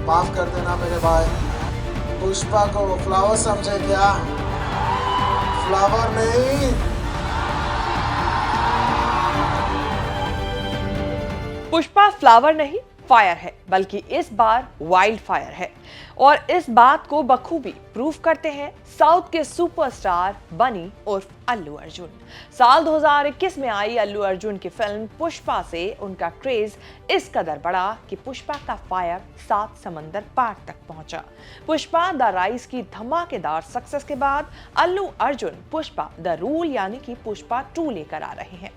माफ कर देना मेरे भाई। पुष्पा को फ्लावर समझे क्या? फ्लावर नहीं। पुष्पा फ्लावर नहीं फायर है, बल्कि इस बार वाइल्ड फायर है। और इस बात को बखूबी प्रूफ करते हैं साउथ के सुपरस्टार बनी उर्फ अल्लू अर्जुन। साल 2021 में आई अल्लू अर्जुन की फिल्म पुष्पा से उनका क्रेज इस कदर बढ़ा कि पुष्पा का फायर 7 समंदर पार तक पहुंचा। पुष्पा द राइज की धमाकेदार सक्सेस के बाद अल्लू अर्जुन पुष्पा द रूल यानी कि पुष्पा 2 लेकर आ रहे हैं।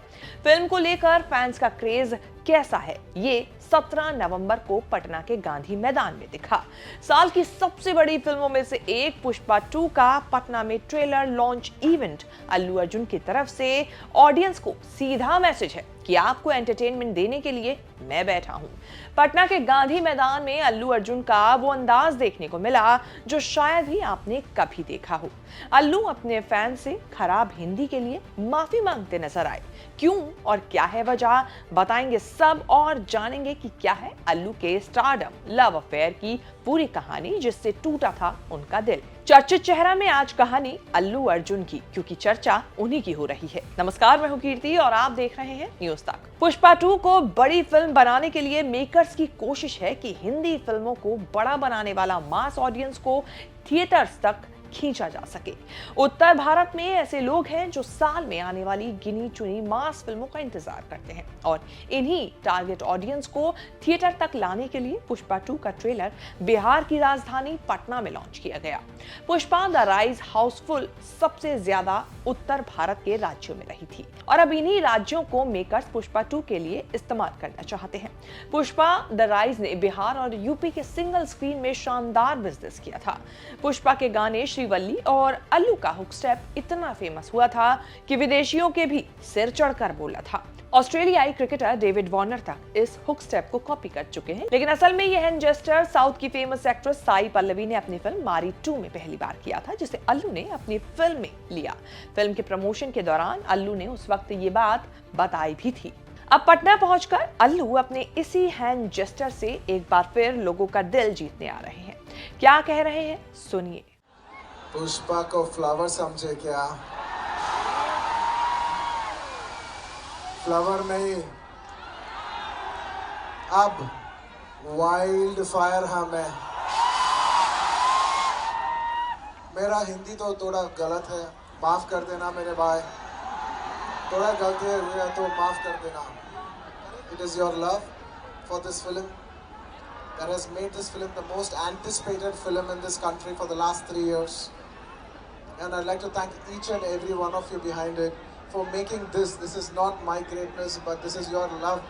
फिल्म को लेकर फैंस का क्रेज कैसा है, ये 17 नवंबर को पटना के गांधी मैदान में दिखा। साल की सबसे बड़ी फिल्मों में से एक पुष्पा 2 का पटना में trailer launch event Allu Arjun की तरफ से ऑडियंस को सीधा मैसेज है कि आपको एंटरटेनमेंट देने के लिए मैं बैठा हूं। पटना के गांधी मैदान में अल्लू अर्जुन का वो अंदाज देखने को मिला जो शायद ही आपने कभी देखा हो। अल्लू अपने फैन से खराब हिंदी के लिए माफी मांगते नजर आए। क्यों और क्या है वजह, बताएंगे सब और जानेंगे कि क्या है अल्लू के स्टारडम लव अफेयर की पूरी कहानी जिससे टूटा था उनका दिल। चर्चित चेहरा में आज कहानी अल्लू अर्जुन की, क्योंकि चर्चा उन्हीं की हो रही है। नमस्कार, मैं हूं कीर्ति और आप देख रहे हैं न्यूज़ तक। पुष्पा 2 को बड़ी फिल्म बनाने के लिए मेकर्स की कोशिश है कि हिंदी फिल्मों को बड़ा बनाने वाला मास ऑडियंस को थिएटर्स तक खींचा जा सके। उत्तर भारत में ऐसे लोग हैं जो साल में आने वाली गिनी चुनी मास फिल्मों का इंतजार करते हैं और इन्हीं टारगेट ऑडियंस को थिएटर तक लाने के लिए पुष्पा 2 का ट्रेलर बिहार की राजधानी पटना में लॉन्च किया गया। पुष्पा द राइज हाउसफुल सबसे ज्यादा उत्तर भारत के राज्यों में रही थी और अब इन्हीं राज्यों को मेकर्स पुष्पा 2 के लिए इस्तेमाल करना चाहते हैं। पुष्पा द राइज ने बिहार और यूपी के सिंगल स्क्रीन में शानदार बिजनेस किया था। पुष्पा के गाने श्रीवल्ली और अल्लू का हुक स्टेप इतना फेमस हुआ था कि विदेशियों के भी सिर चढ़कर बोला था। ऑस्ट्रेलियाई क्रिकेटर डेविड वार्नर तक इस हुक स्टेप को कॉपी कर चुके हैं, लेकिन असल में यह हैंड जेस्चर साउथ की फेमस एक्ट्रेस साई पल्लवी ने अपनी फिल्म मारी 2 में पहली बार किया था, जिसे अल्लू ने अपनी फिल्म में लिया। फिल्म के प्रमोशन के दौरान अल्लू ने उस वक्त ये बात बताई भी थी। अब पटना पहुंचकर अल्लू अपने इसी हैंड जेस्चर से एक बार फिर लोगों का दिल जीतने आ रहे हैं। क्या कह रहे हैं, सुनिए। पुष्पा को फ्लावर समझे क्या? फ्लावर नहीं, अब वाइल्ड फायर हाँ मैं। मेरा हिंदी तो थोड़ा गलत है, माफ कर देना मेरे भाई। थोड़ा गलती है तो माफ कर देना। It is your love for this film that has made this film the most anticipated film in this country for the last 3 years. And I'd like to thank each and every one of you behind it for making this. This is not my greatness, but this is your love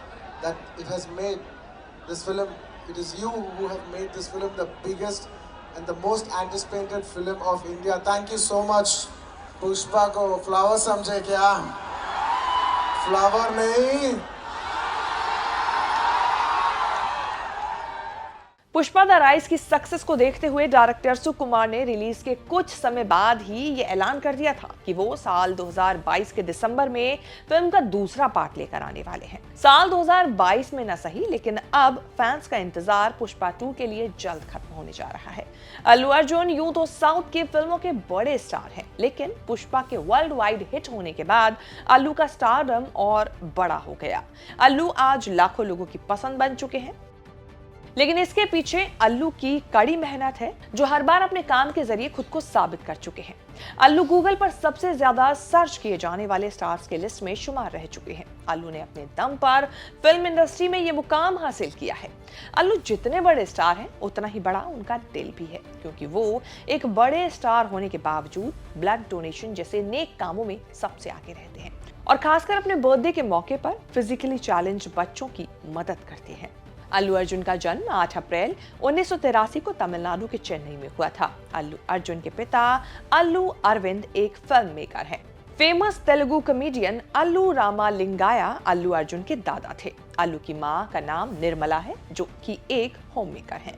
that it has made this film. It is you who have made this film the biggest and the most anticipated film of India. Thank you so much. Pushpa को flower समझे क्या? Flower नहीं। Pushpa the rise की success को देखते हुए director सुकुमार ने release के कुछ समय बाद ही ये ऐलान कर दिया था कि वो साल 2022 के दिसंबर में फिल्म का दूसरा पार्ट लेकर आने वाले हैं। साल 2022 में न सही, लेकिन अब फैंस का इंतजार पुष्पा 2 के लिए जल्द खत्म होने जा रहा है। अल्लू अर्जुन यूं तो साउथ की फिल्मों के बड़े स्टार हैं, लेकिन पुष्पा के वर्ल्ड वाइड हिट होने के बाद अल्लू का स्टारडम और बड़ा हो गया। अल्लू आज लाखों लोगों की पसंद बन चुके हैं, लेकिन इसके पीछे अल्लू की कड़ी मेहनत है जो हर बार अपने काम के जरिए खुद को साबित कर चुके हैं। अल्लू गूगल पर सबसे ज्यादा सर्च किए जाने वाले स्टार्स के लिस्ट में शुमार रह चुके हैं। अल्लू ने अपने दम पर फिल्म इंडस्ट्री में ये मुकाम हासिल किया है। अल्लू जितने बड़े स्टार हैं उतना ही बड़ा उनका दिल भी है, क्योंकि वो एक बड़े स्टार होने के बावजूद ब्लड डोनेशन जैसे नेक कामों में सबसे आगे रहते हैं और खासकर अपने बर्थडे के मौके पर फिजिकली चैलेंज बच्चों की मदद करते हैं। अल्लू अर्जुन का जन्म 8 अप्रैल 1983 को तमिलनाडु के चेन्नई में हुआ था। अल्लू अर्जुन के पिता अल्लू अरविंद एक फिल्म मेकर हैं। फेमस तेलुगु कॉमेडियन अल्लू रामालिंगाया अल्लू अर्जुन के दादा थे। अल्लू की मां का नाम निर्मला है, जो कि एक होममेकर हैं।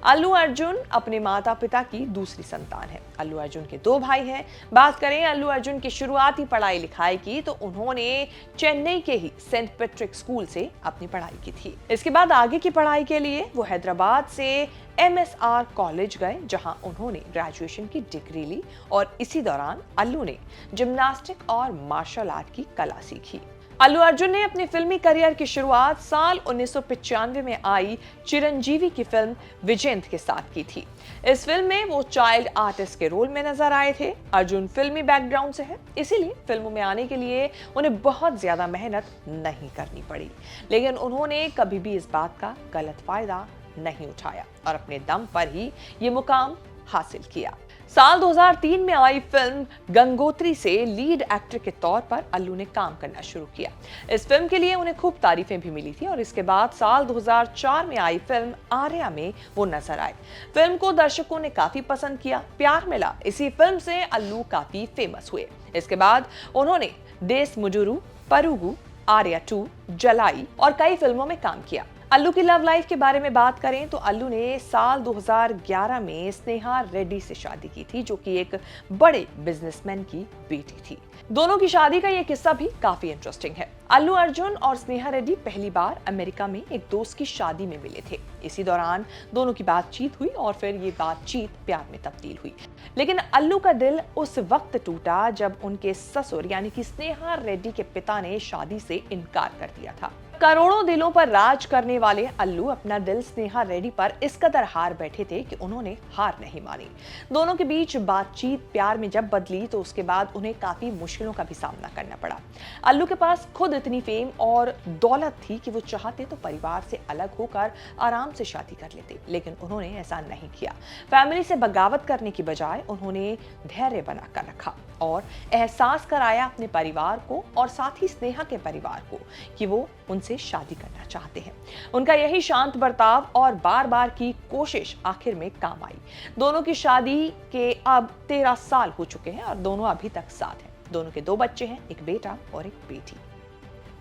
अल्लू अर्जुन अपने माता पिता की दूसरी संतान है। अल्लू अर्जुन के 2 भाई हैं। बात करें अल्लू अर्जुन की शुरुआती पढ़ाई लिखाई की, तो उन्होंने चेन्नई के ही सेंट पैट्रिक स्कूल से अपनी पढ़ाई की थी। इसके बाद आगे की पढ़ाई के लिए वो हैदराबाद से MSR कॉलेज गए, जहां उन्होंने ग्रेजुएशन की डिग्री ली और इसी दौरान अल्लू ने जिम्नास्टिक और मार्शल आर्ट की कला सीखी। अल्लू अर्जुन ने अपने फिल्मी करियर की शुरुआत साल 1995 में आई चिरंजीवी की फिल्म विजेंद्र के साथ की थी। इस फिल्म में वो चाइल्ड आर्टिस्ट के रोल में नजर आए थे। अर्जुन फिल्मी बैकग्राउंड से है, इसीलिए फिल्मों में आने के लिए उन्हें बहुत ज्यादा मेहनत नहीं करनी पड़ी, लेकिन उन्होंने कभी भी इस बात का गलत फायदा नहीं उठाया और अपने दम पर ही ये मुकाम हासिल किया। साल 2003 में आई फिल्म गंगोत्री से लीड एक्टर के तौर पर अल्लू ने काम करना शुरू किया। इस फिल्म के लिए उन्हें खूब तारीफें भी मिली थी और इसके बाद साल 2004 में आई फिल्म आर्या में वो नजर आए। फिल्म को दर्शकों ने काफी पसंद किया, प्यार मिला। इसी फिल्म से अल्लू काफी फेमस हुए। इसके बाद उन्होंने देस मुजुरू, परुगु, आर्या 2, जलाई और कई फिल्मों में काम किया। अल्लू की लव लाइफ के बारे में बात करें तो अल्लू ने साल 2011 में स्नेहा रेड्डी से शादी की थी, जो कि एक बड़े बिजनेसमैन की बेटी थी। दोनों की शादी का ये किस्सा भी काफी इंटरेस्टिंग है। अल्लू अर्जुन और स्नेहा रेड्डी पहली बार अमेरिका में एक दोस्त की शादी में मिले थे। इसी दौरान दोनों की बातचीत हुई और फिर ये बातचीत प्यार में तब्दील हुई। लेकिन अल्लू का दिल उस वक्त टूटा जब उनके ससुर यानी कि स्नेहा रेड्डी के पिता ने शादी से इनकार कर दिया था। करोड़ों दिलों पर राज करने वाले अल्लू अपना दिल स्नेहा रेड्डी पर इस कदर हार बैठे थे कि उन्होंने हार नहीं मानी। दोनों के बीच बातचीत प्यार में जब बदली तो उसके बाद उन्हें काफी मुश्किलों का भी सामना करना पड़ा। अल्लू के पास खुद इतनी फेम और दौलत थी कि वो चाहते तो परिवार से अलग होकर आराम से शादी कर लेते, लेकिन उन्होंने ऐसा नहीं किया। फैमिली से बगावत करने की बजाय उन्होंने धैर्य बनाकर रखा और एहसास कराया अपने परिवार को और साथ ही स्नेहा के परिवार को कि वो उनसे शादी करना चाहते हैं। उनका यही शांत बर्ताव और बार बार की कोशिश आखिर में काम आई। दोनों की शादी के अब 13 साल हो चुके हैं और दोनों अभी तक साथ हैं। दोनों के 2 बच्चे हैं, एक बेटा और एक बेटी।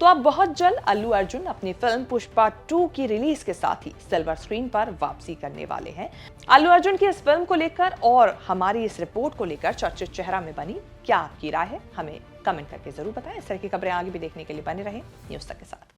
तो अब बहुत जल्द अल्लू अर्जुन अपनी फिल्म पुष्पा 2 की रिलीज के साथ ही सिल्वर स्क्रीन पर वापसी करने वाले हैं। अल्लू अर्जुन की इस फिल्म को लेकर और हमारी इस रिपोर्ट को लेकर चर्चित चेहरा में बनी क्या आपकी राय है, हमें कमेंट करके जरूर बताएं। इस तरह की खबरें आगे भी देखने के लिए बने रहें न्यूज़ तक के साथ।